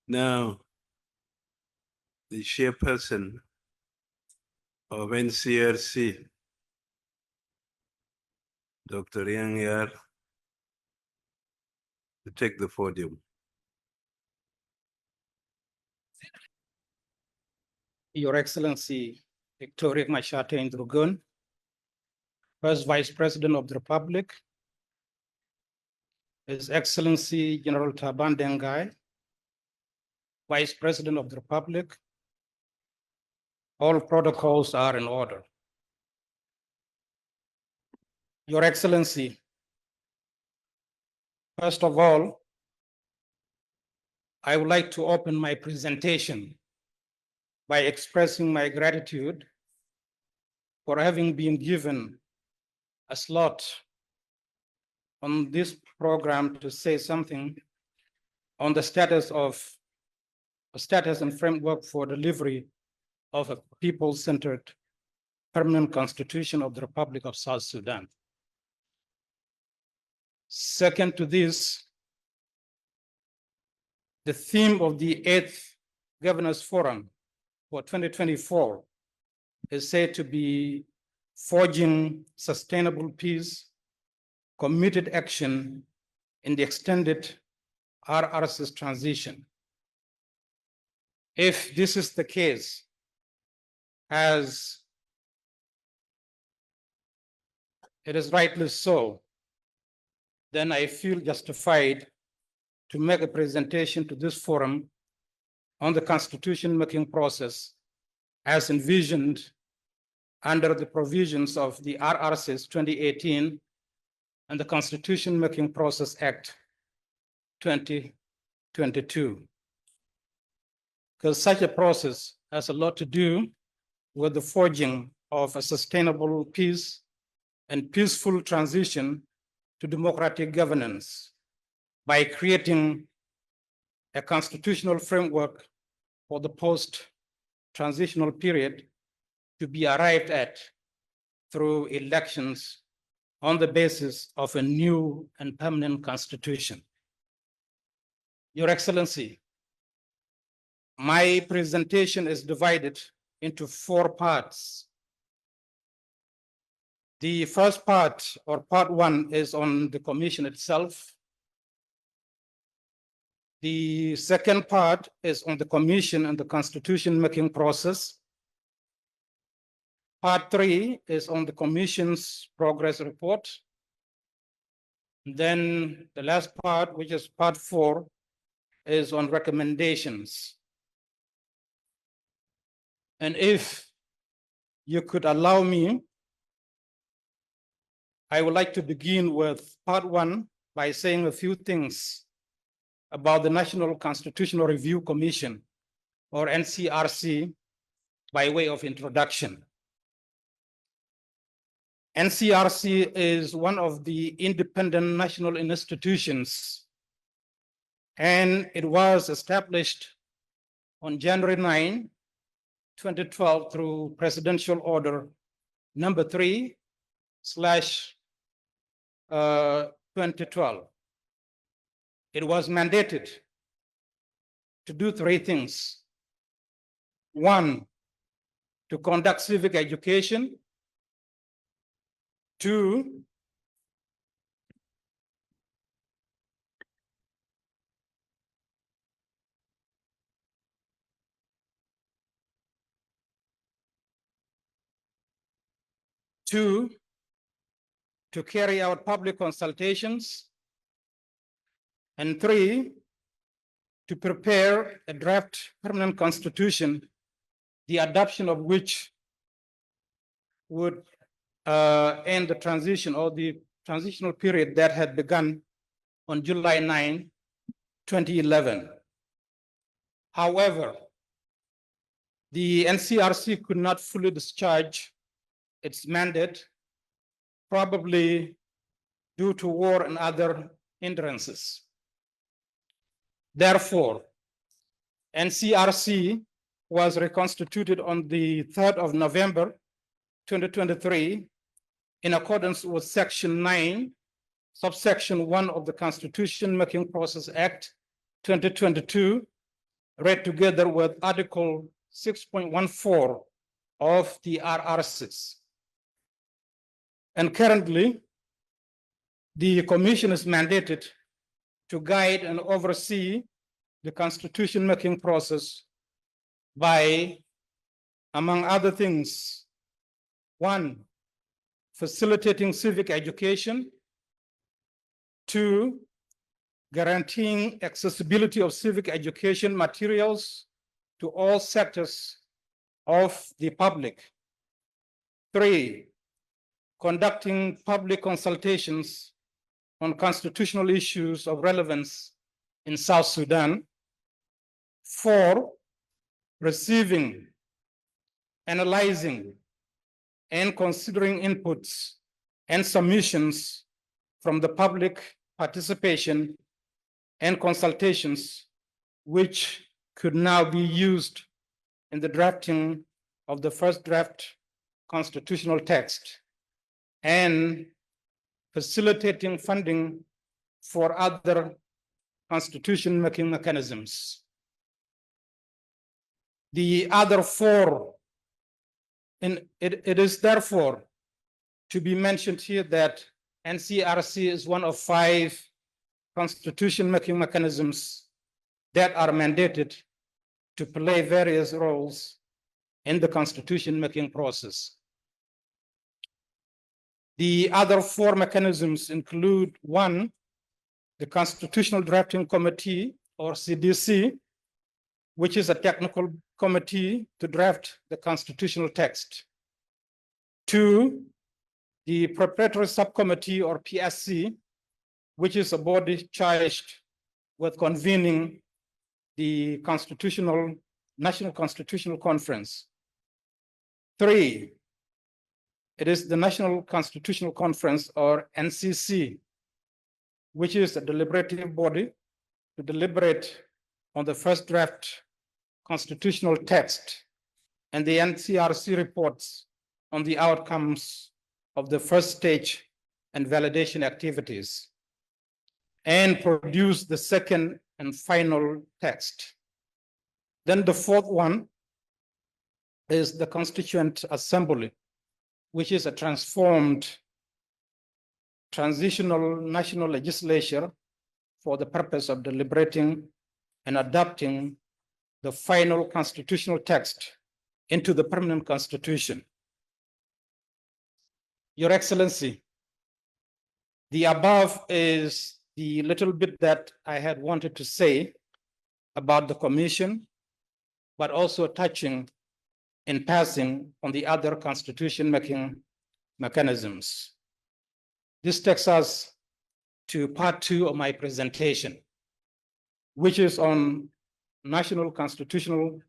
Now, the chairperson of NCRC, Dr. Riang Yier, to take the podium. Your Excellency, Victoria Machate Ndrugun, First Vice President of the Republic, His Excellency General Taban Dengai, Vice President of the Republic, all protocols are in order. Your Excellency, first of all, I would like to open my presentation by expressing my gratitude for having been given a slot on this program to say something on the status and framework for delivery of a people-centered permanent constitution of the Republic of South Sudan. Second to this, the theme of the 8th Governors Forum for 2024 is said to be forging sustainable peace, committed action in the extended RRC's transition. If this is the case, as it is rightly so, then I feel justified to make a presentation to this forum on the constitution-making process as envisioned under the provisions of the RRCs 2018 and the Constitution-Making Process Act 2022. Because such a process has a lot to do with the forging of a sustainable peace and peaceful transition to democratic governance by creating a constitutional framework for the post-transitional period to be arrived at through elections on the basis of a new and permanent constitution. Your Excellency, my presentation is divided into 4 parts. The first part, or part 1, is on the commission itself. The second part is on the commission and the constitution-making process. Part 3 is on the commission's progress report. Then the last part, which is part 4, is on recommendations. And if you could allow me, I would like to begin with part 1 by saying a few things about the National Constitutional Review Commission, or NCRC, by way of introduction. NCRC is one of the independent national institutions, and it was established on January 9, 2012 through Presidential Order number 3/2012. It was mandated to do 3 things. 1, to conduct civic education. 2, to carry out public consultations. And 3, to prepare a draft permanent constitution, the adoption of which would end the transition, or the transitional period that had begun on July 9, 2011. However, the NCRC could not fully discharge its mandate, probably due to war and other hindrances. Therefore, NCRC was reconstituted on the 3rd of November, 2023, in accordance with Section 9, subsection 1 of the Constitution Making Process Act 2022, read together with Article 6.14 of the RRCs. And currently, the Commission is mandated to guide and oversee the constitution-making process by, among other things, 1, facilitating civic education, 2, guaranteeing accessibility of civic education materials to all sectors of the public, 3, conducting public consultations on constitutional issues of relevance in South Sudan, 4, receiving, analyzing, and considering inputs and submissions from the public participation and consultations, which could now be used in the drafting of the first draft constitutional text, and facilitating funding for other constitution-making mechanisms. The other 4, and it is therefore to be mentioned here that NCRC is one of 5 constitution-making mechanisms that are mandated to play various roles in the constitution-making process. The other 4 mechanisms include 1, the Constitutional Drafting Committee, or CDC, which is a technical committee to draft the constitutional text. 2, the Preparatory Subcommittee, or PSC, which is a body charged with convening the National Constitutional Conference. 3, it is the National Constitutional Conference, or NCC, which is a deliberative body to deliberate on the first draft constitutional text, and the NCRC reports on the outcomes of the first stage and validation activities, and produce the second and final text. Then the 4th one is the Constituent Assembly, which is a transformed transitional national legislature for the purpose of deliberating and adopting the final constitutional text into the permanent constitution. Your Excellency, the above is the little bit that I had wanted to say about the Commission, but also touching in passing on the other constitution-making mechanisms. This takes us to part 2 of my presentation, which is on National Constitutional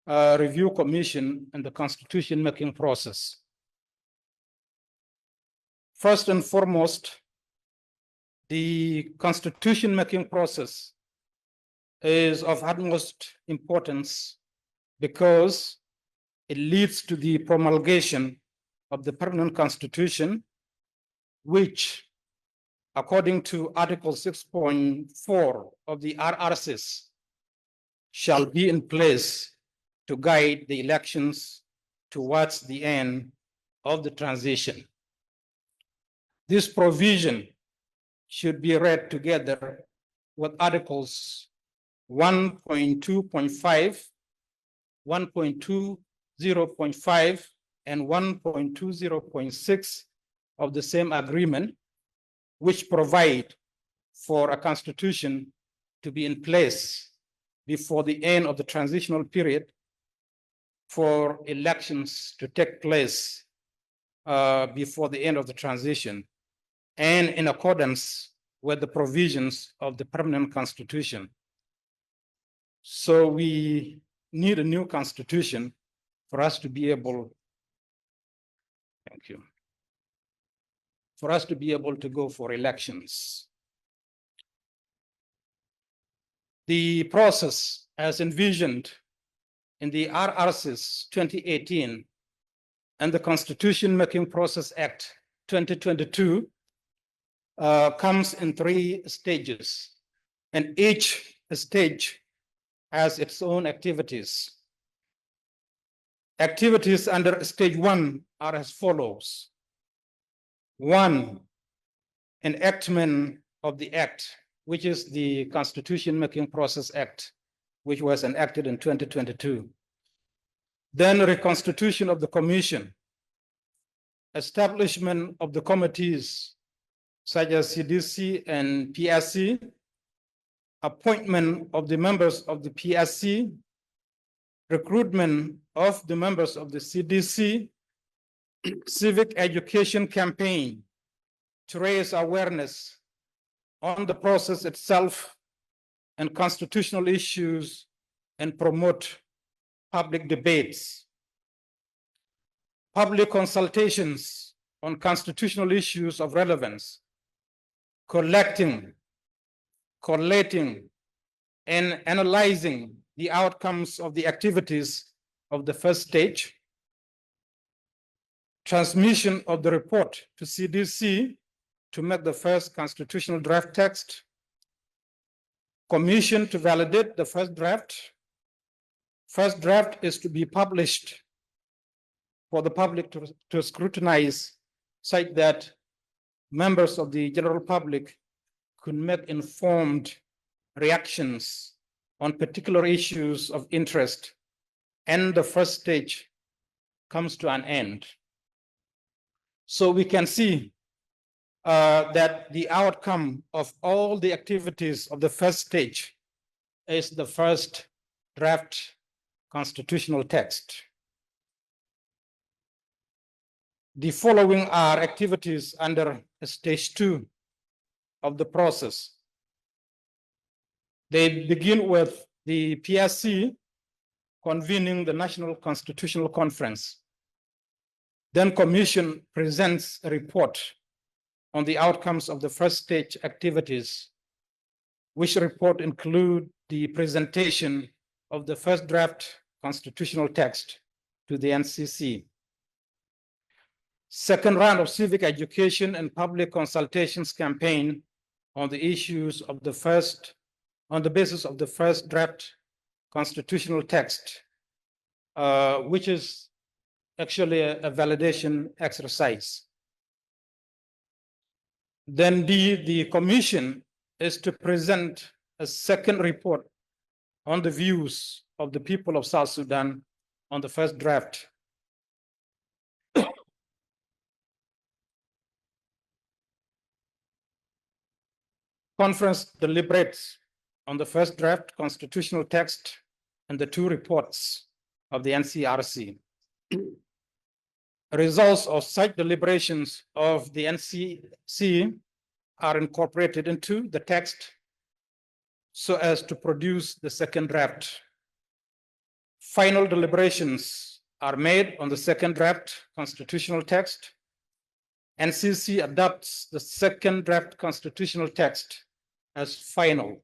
Review Commission and the constitution-making process. First and foremost, the constitution-making process is of utmost importance because it leads to the promulgation of the permanent constitution, which, according to Article 6.4 of the RRCs, shall be in place to guide the elections towards the end of the transition. This provision should be read together with Articles 1.2.5, 1.20.5, and 1.20.6 of the same agreement, which provide for a constitution to be in place before the end of the transitional period, for elections to take place before the end of the transition, and in accordance with the provisions of the permanent constitution. So we need a new constitution for us to be able, thank you, for us to be able to go for elections. The process as envisioned in the RRCs 2018 and the Constitution Making Process Act 2022 comes in 3 stages, and each stage has its own activities. Activities under stage 1 are as follows. 1, enactment of the Act, which is the Constitution Making Process Act, which was enacted in 2022. Then reconstitution of the Commission, establishment of the committees such as CDC and PSC, appointment of the members of the PSC, recruitment of the members of the CDC, civic education campaign to raise awareness on the process itself and constitutional issues and promote public debates. Public consultations on constitutional issues of relevance, collecting, collating, and analyzing the outcomes of the activities of the first stage, transmission of the report to CDC to make the first constitutional draft text, commission to validate the first draft. First draft is to be published for the public to scrutinize, such that members of the general public could make informed reactions on particular issues of interest, and the first stage comes to an end. So we can see that the outcome of all the activities of the first stage is the first draft constitutional text. The following are activities under stage 2 of the process. They begin with the PSC convening the National Constitutional Conference. Then Commission presents a report on the outcomes of the first stage activities, which report include the presentation of the first draft constitutional text to the NCC. Second round of civic education and public consultations campaign on the issues of the first, on the basis of the first draft constitutional text, which is actually a validation exercise. Then the commission is to present a second report on the views of the people of South Sudan on the first draft. Conference deliberates on the first draft constitutional text and the 2 reports of the NCRC. Results of such deliberations of the NCC are incorporated into the text so as to produce the second draft. Final deliberations are made on the second draft constitutional text. NCC adopts the second draft constitutional text as final.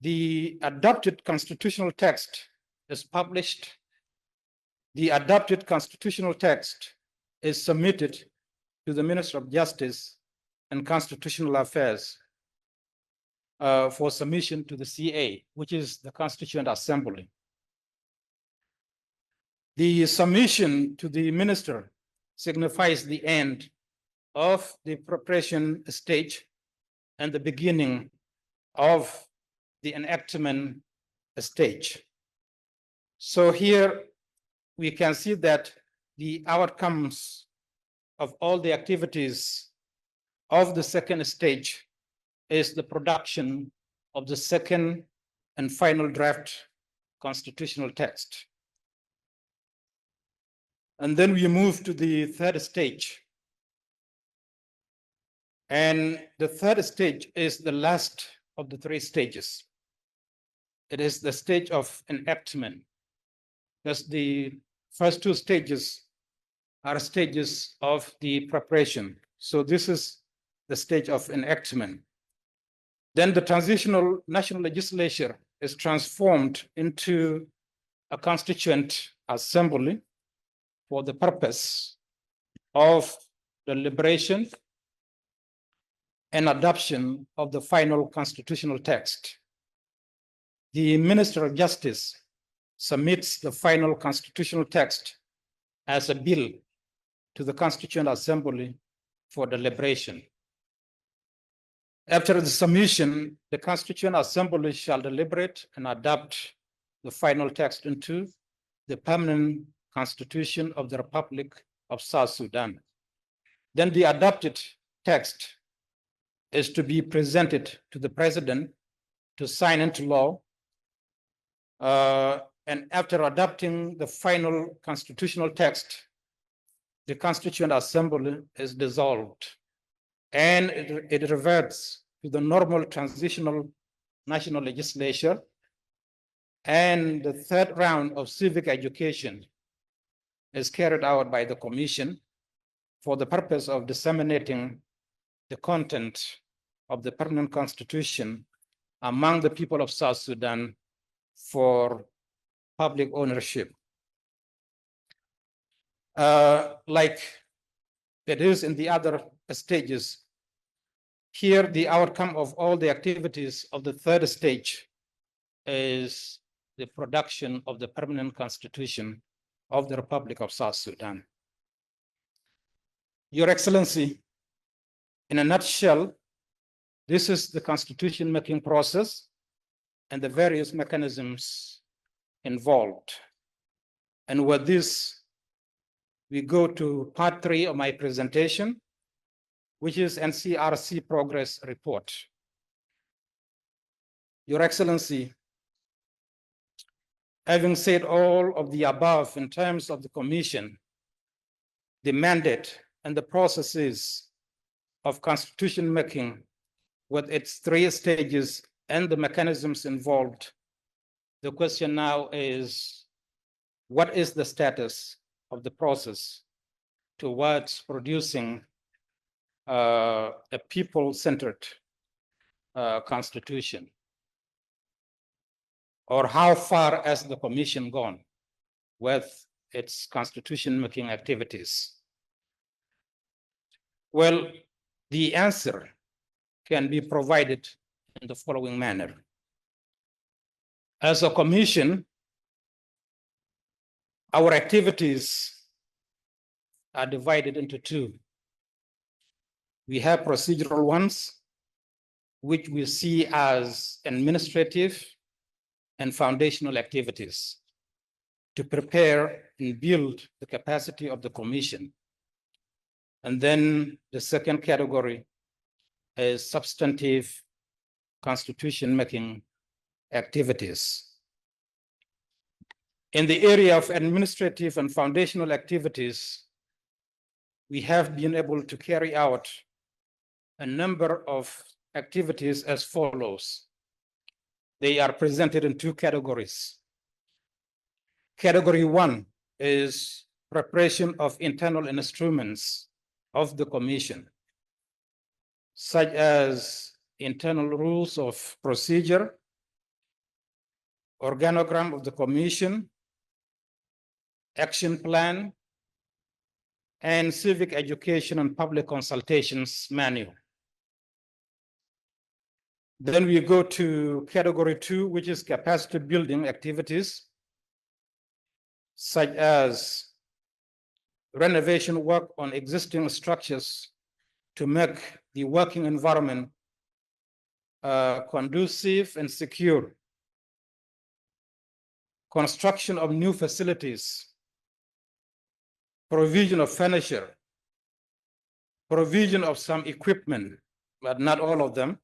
The adopted constitutional text is published. The adopted constitutional text is submitted to the Minister of Justice and Constitutional Affairs for submission to the CA, which is the Constituent Assembly. The submission to the minister signifies the end of the preparation stage and the beginning of the enactment stage. So here we can see that the outcomes of all the activities of the second stage is the production of the second and final draft constitutional text. And then we move to the third stage. And the third stage is the last of the 3 stages. It is the stage of enactment. Because the first 2 stages are stages of the preparation. So this is the stage of enactment. Then the transitional national legislature is transformed into a constituent assembly for the purpose of the deliberation and adoption of the final constitutional text. the Minister of Justice submits the final constitutional text as a bill to the Constitutional Assembly for deliberation. After the submission, the Constitutional Assembly shall deliberate and adopt the final text into the permanent Constitution of the Republic of South Sudan. Then the adopted text is to be presented to the President to sign into law. And after adopting the final constitutional text, the Constitutional Assembly is dissolved and it reverts to the normal transitional national legislature, and the third round of civic education is carried out by the Commission for the purpose of disseminating the content of the permanent constitution among the people of South Sudan for public ownership. Like it is in the other stages, here the outcome of all the activities of the third stage is the production of the permanent constitution of the Republic of South Sudan. Your Excellency, in a nutshell, this is the constitution making process and the various mechanisms involved. And with this, we go to part 3 of my presentation, which is NCRC progress report. Your Excellency, having said all of the above in terms of the Commission, the mandate and the processes of constitution making with its 3 stages and the mechanisms involved, the question now is, what is the status of the process towards producing a people-centered constitution? Or how far has the Commission gone with its constitution-making activities? Well, the answer can be provided in the following manner. As a Commission, our activities are divided into 2. We have procedural ones, which we see as administrative and foundational activities to prepare and build the capacity of the Commission. And then the second category is substantive constitution-making activities. In the area of administrative and foundational activities, we have been able to carry out a number of activities as follows. They are presented in 2 categories. Category 1 is preparation of internal instruments of the Commission, such as internal rules of procedure, organogram of the Commission, action plan, and civic education and public consultations manual. Then we go to category 2, which is capacity building activities, such as renovation work on existing structures to make the working environment conducive and secure, construction of new facilities, provision of furniture, provision of some equipment, but not all of them,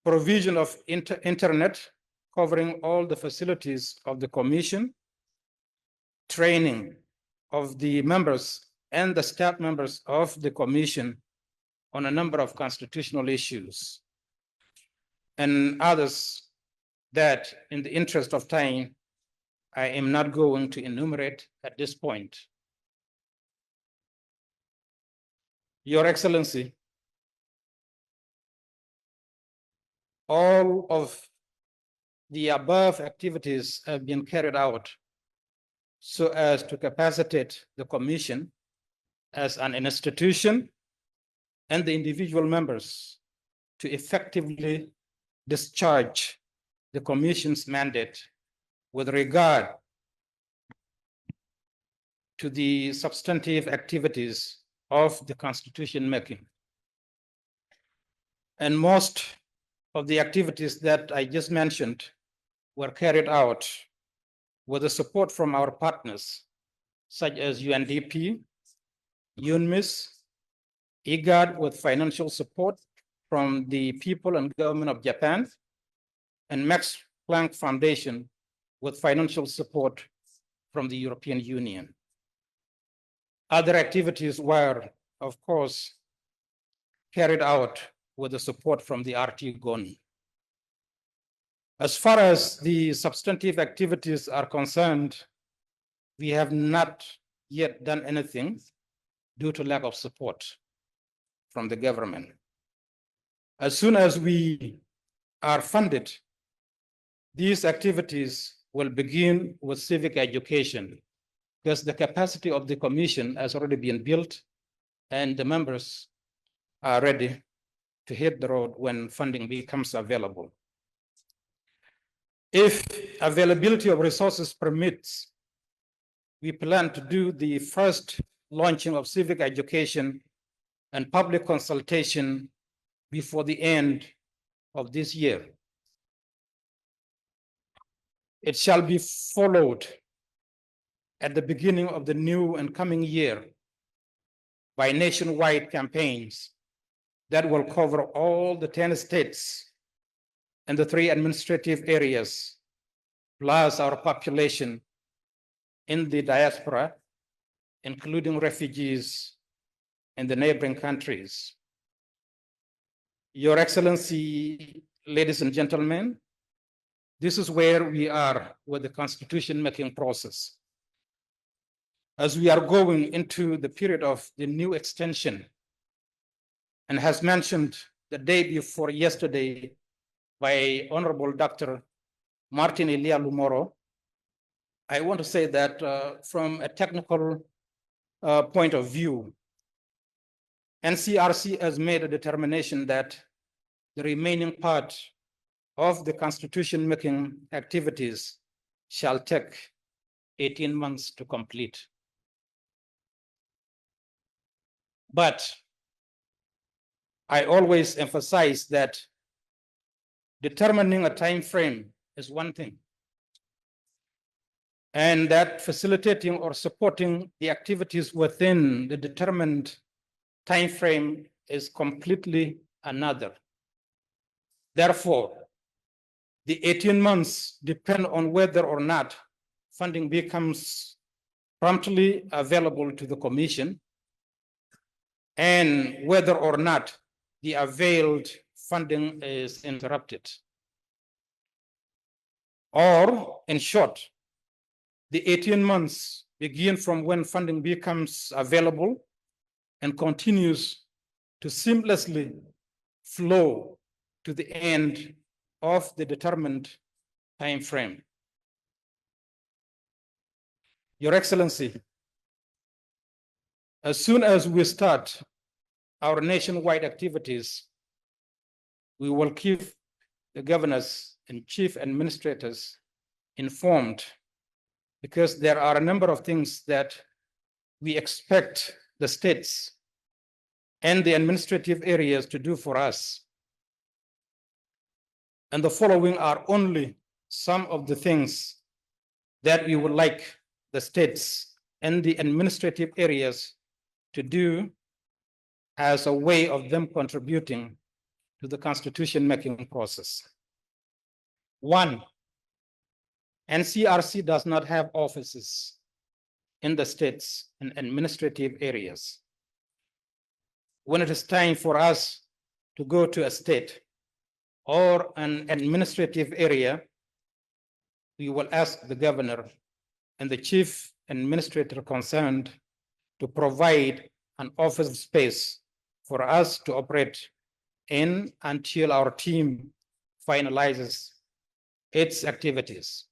provision of internet covering all the facilities of the Commission, training of the members and the staff members of the Commission on a number of constitutional issues, and others that, in the interest of time, I am not going to enumerate at this point. Your Excellency, all of the above activities have been carried out so as to capacitate the Commission as an institution and the individual members to effectively discharge the Commission's mandate with regard to the substantive activities of the constitution making. And most of the activities that I just mentioned were carried out with the support from our partners, such as UNDP, UNMISS, IGAD with financial support from the people and government of Japan, and Max Planck Foundation with financial support from the European Union. Other activities were, of course, carried out with the support from the RT GONI. As far as the substantive activities are concerned, we have not yet done anything due to lack of support from the government. As soon as we are funded, these activities will begin with civic education, because the capacity of the commission has already been built and the members are ready to hit the road when funding becomes available. If availability of resources permits, we plan to do the first launching of civic education and public consultation before the end of this year. It shall be followed at the beginning of the new and coming year by nationwide campaigns that will cover all the 10 states and the 3 administrative areas, plus our population in the diaspora, including refugees in the neighboring countries. Your Excellency, ladies and gentlemen, this is where we are with the constitution making process. As we are going into the period of the new extension, and as mentioned the day before yesterday by Honorable Dr. Martin Elia Lumoro, I want to say that from a technical point of view, NCRC has made a determination that the remaining part of the constitution making activities shall take 18 months to complete. But I always emphasize that determining a time frame is one thing, and that facilitating or supporting the activities within the determined time frame is completely another. Therefore, the 18 months depend on whether or not funding becomes promptly available to the Commission and whether or not the availed funding is interrupted. Or, in short, the 18 months begin from when funding becomes available and continues to seamlessly flow to the end of the determined time frame. Your Excellency, as soon as we start our nationwide activities, we will keep the governors and chief administrators informed, because there are a number of things that we expect the states and the administrative areas to do for us. And the following are only some of the things that we would like the states and the administrative areas to do as a way of them contributing to the constitution making process. 1, NCRC does not have offices in the states and administrative areas. When it is time for us to go to a state or an administrative area, we will ask the governor and the chief administrator concerned to provide an office space for us to operate in until our team finalizes its activities.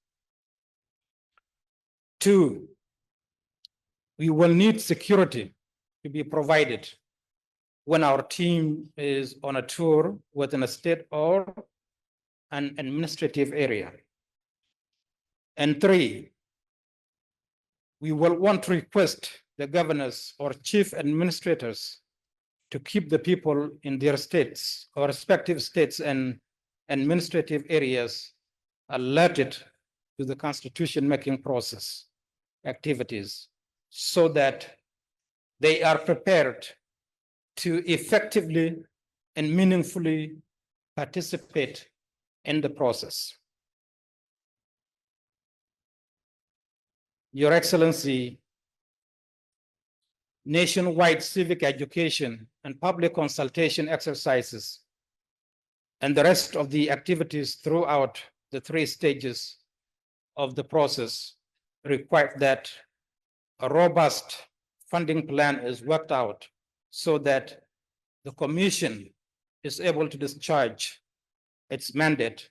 2, we will need security to be provided when our team is on a tour within a state or an administrative area. And 3, we will want to request the governors or chief administrators to keep the people in their states or respective states and administrative areas alerted to the constitution-making process activities so that they are prepared to effectively and meaningfully participate in the process. Your Excellency, nationwide civic education and public consultation exercises and the rest of the activities throughout the 3 stages of the process require that a robust funding plan is worked out so that the Commission is able to discharge its mandate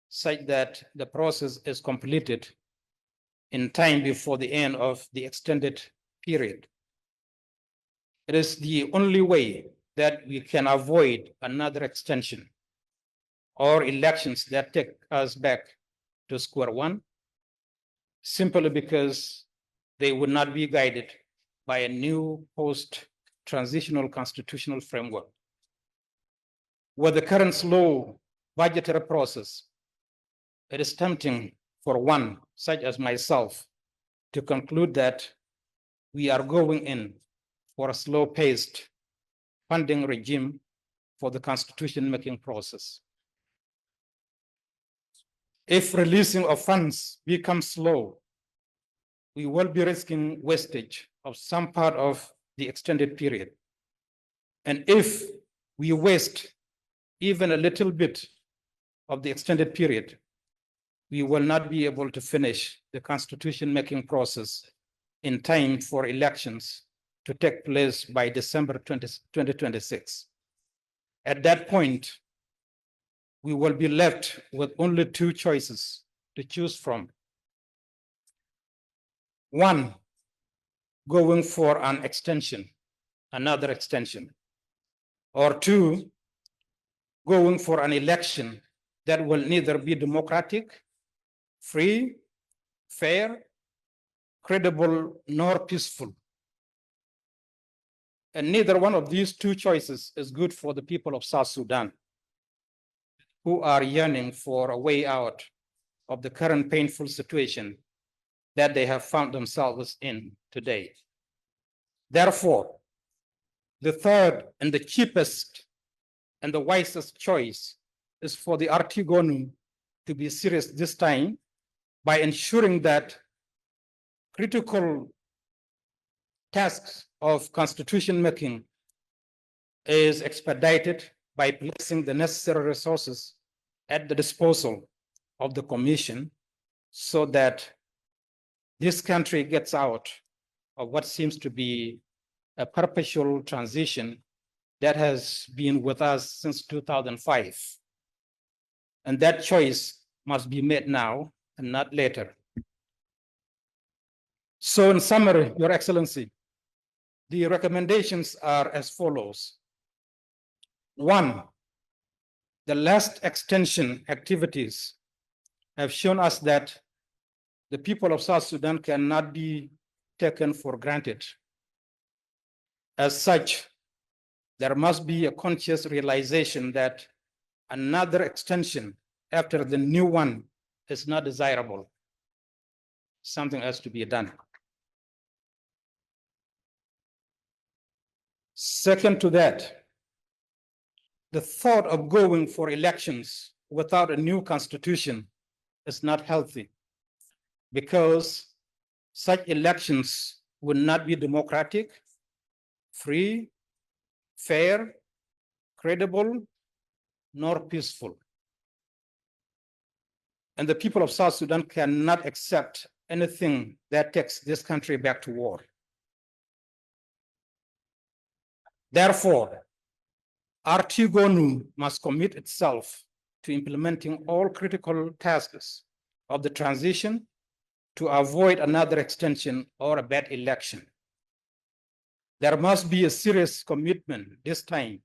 such that the process is completed in time before the end of the extended period. It is the only way that we can avoid another extension or elections that take us back to square one, simply because they would not be guided by a new post-transitional constitutional framework. With the current slow budgetary process, it is tempting for one, such as myself, to conclude that we are going in for a slow-paced funding regime for the constitution-making process. If releasing of funds becomes slow, we will be risking wastage of some part of the extended period. And if we waste even a little bit of the extended period, we will not be able to finish the constitution-making process in time for elections to take place by December 2026. At that point, we will be left with only 2 choices to choose from. 1, going for an extension, another extension, or 2, going for an election that will neither be democratic, free, fair, credible, nor peaceful. And neither one of these 2 choices is good for the people of South Sudan, who are yearning for a way out of the current painful situation that they have found themselves in today. Therefore, the third and the cheapest and the wisest choice is for the Artigonu to be serious this time by ensuring that critical tasks of constitution making is expedited by placing the necessary resources at the disposal of the Commission so that this country gets out of what seems to be a perpetual transition that has been with us since 2005. And that choice must be made now and not later. So in summary, Your Excellency, the recommendations are as follows. 1, the last extension activities have shown us that the people of South Sudan cannot be taken for granted. As such, there must be a conscious realization that another extension after the new one is not desirable. Something has to be done. Second to that, the thought of going for elections without a new constitution is not healthy, because such elections would not be democratic, free, fair, credible, nor peaceful. And the people of South Sudan cannot accept anything that takes this country back to war. Therefore, Artigonu must commit itself to implementing all critical tasks of the transition to avoid another extension or a bad election. There must be a serious commitment this time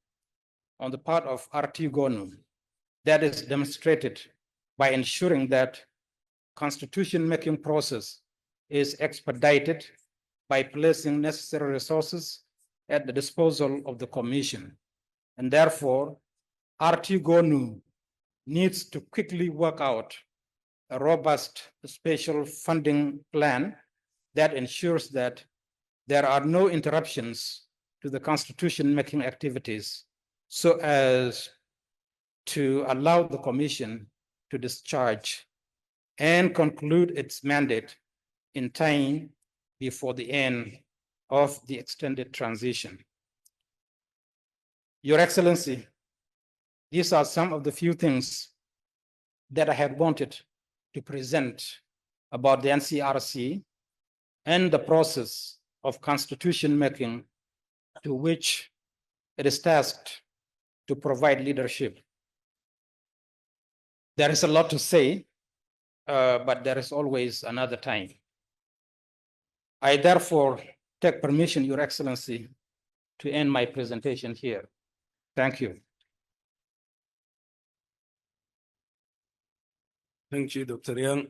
on the part of Artigonu that is demonstrated by ensuring that constitution-making process is expedited by placing necessary resources at the disposal of the Commission. And therefore, RT GONU needs to quickly work out a robust special funding plan that ensures that there are no interruptions to the constitution-making activities so as to allow the Commission to discharge and conclude its mandate in time before the end of the extended transition. Your Excellency, these are some of the few things that I had wanted to present about the NCRC and the process of constitution making to which it is tasked to provide leadership. There is a lot to say, but there is always another time. I therefore take permission, Your Excellency, to end my presentation here. Thank you. Thank you, Dr. Riang.